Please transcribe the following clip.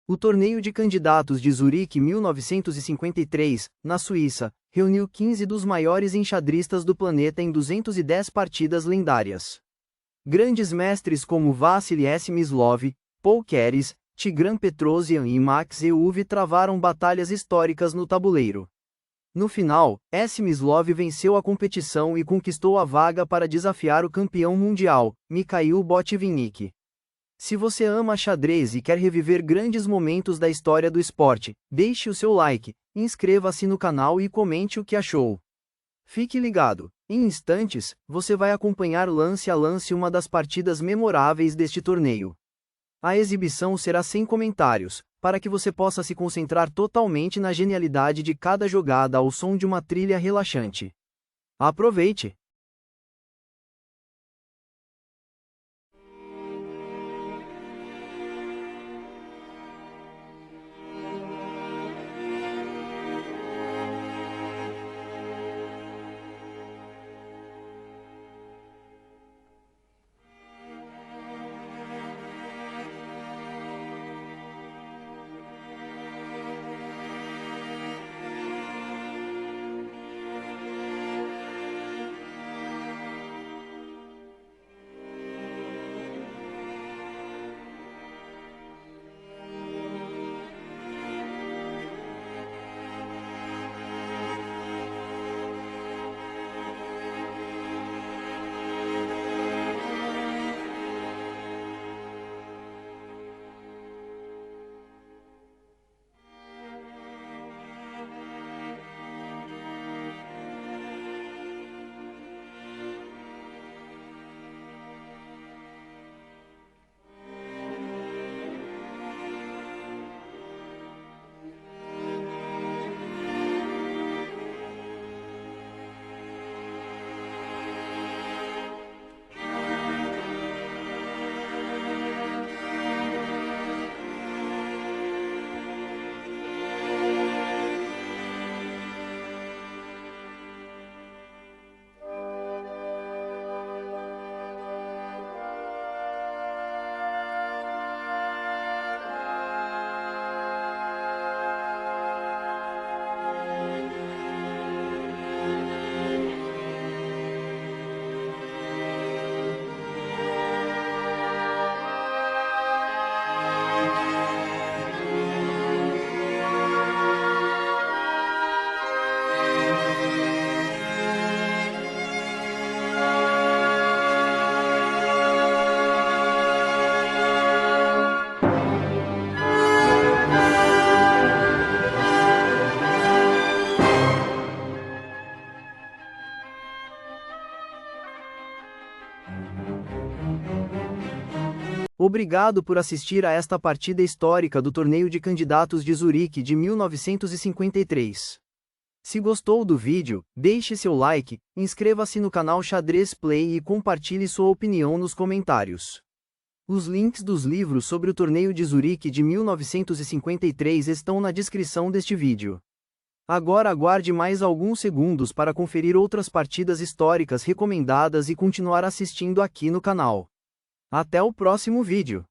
O Torneio de Candidatos de Zurique 1953, na Suíça, reuniu 15 dos maiores enxadristas do planeta em 210 partidas lendárias. Grandes mestres como Vassily Smyslov, Paul Keres, Tigran Petrosian e Max Euwe travaram batalhas históricas no tabuleiro. No final, Smyslov venceu a competição e conquistou a vaga para desafiar o campeão mundial, Mikhail Botvinnik. Se você ama xadrez e quer reviver grandes momentos da história do esporte, deixe o seu like, inscreva-se no canal e comente o que achou. Fique ligado, em instantes, você vai acompanhar lance a lance uma das partidas memoráveis deste torneio. A exibição será sem comentários, para que você possa se concentrar totalmente na genialidade de cada jogada ao som de uma trilha relaxante. Aproveite! Obrigado por assistir a esta partida histórica do Torneio de Candidatos de Zurique de 1953. Se gostou do vídeo, deixe seu like, inscreva-se no canal Xadrez Play e compartilhe sua opinião nos comentários. Os links dos livros sobre o Torneio de Zurique de 1953 estão na descrição deste vídeo. Agora aguarde mais alguns segundos para conferir outras partidas históricas recomendadas e continuar assistindo aqui no canal. Até o próximo vídeo.